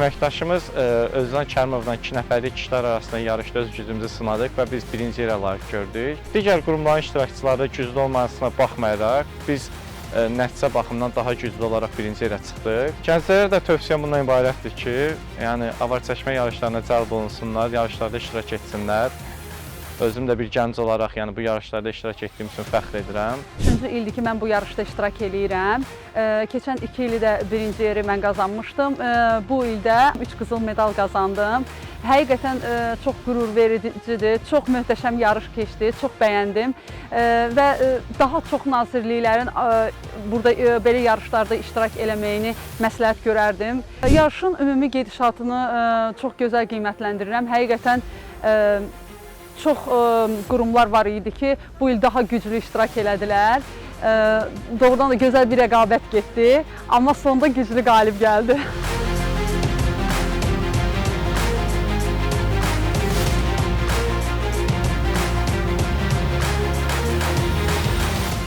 əməkdaşımız Özcan Kərimovla 2 nəfərlik kişilər arasında yarışda öz gücümüzü sınadıq və biz birinci yerə layiq gördük. Digər qurumların iştirakçıları güclü olmasına baxmayaraq, biz nəticə baxımından daha güclü olaraq birinci yerə çıxdıq. Gənclərə də tövsiyəm bundan ibarətdir ki, yəni avar çəkmə yarışlarına cəlb olunsunlar, yarışlarda iştirak etsinlər. Özüm də bir gənc olaraq, yəni bu yarışlarda iştirak etdiyim üçün fəxr edirəm. 3-cü ildir ki, mən bu yarışda iştirak edirəm. Keçən 2 ili də birinci yeri mən qazanmışdım. Bu ildə 3 qızıl medal qazandım. Həqiqətən çox qürur vericidir, çox möhtəşəm yarış keçdi, çox bəyəndim və daha çox nazirliklərin burada belə yarışlarda iştirak eləməyini məsləhət görərdim. Yarışın ümumi gedişatını çox gözəl qiymətləndirirəm. Həqiqətən çox qurumlar var idi ki, bu il daha güclü iştirak elədilər. Doğrudan da gözəl bir rəqabət getdi, amma sonda güclü qalib gəldi.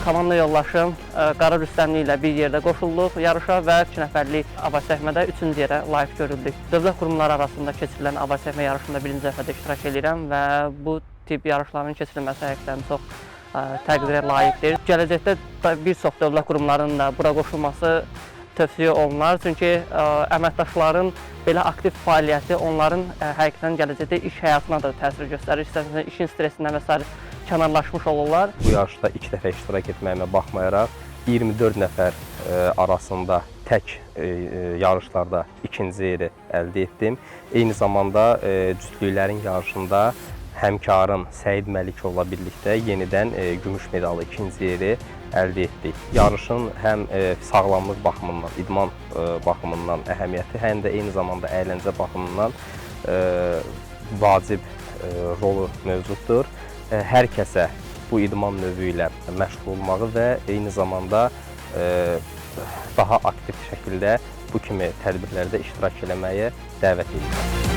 Komanda yoldaşım Qara Rüstəmli ilə bir yerdə qoşulduq yarışa və 2 nəfərlik avar çəkmədə 3-cü yerə layiq görüldük. Dövlət qurumları arasında keçirilən avar çəkmə yarışında birinci dəfədə iştirak edirəm və bu tip yarışların keçirilməsi həqiqətən çox təqdirə layiqdir. Gələcəkdə bir çox dövlət qurumlarının da bura qoşulması tövsiyə olunar. Çünki əməkdaşların belə aktiv fəaliyyəti onların həqiqətən gələcəkdə iş həyatına da təsir göstərir. İstəsəndə işin stresindən və s. kənarlaşmış olurlar. Bu yarışda 2 dəfə iştirak etməyimə baxmayaraq 24 nəfər arasında tək yarışlarda ikinci yeri əldə etdim. Eyni zamanda cütlüklərin yarışında həmkarım Səid Məlikovla birlikdə yenidən gümüş medalı ikinci yeri əldə etdik. Yarışın həm sağlamlıq baxımından, idman baxımından əhəmiyyəti, həm də eyni zamanda əyləncə baxımından vacib rolu mövcuddur. Hər kəsə bu idman növü ilə məşğul olmağı və eyni zamanda daha aktiv şəkildə bu kimi tədbirlərdə iştirak eləməyə dəvət edirəm.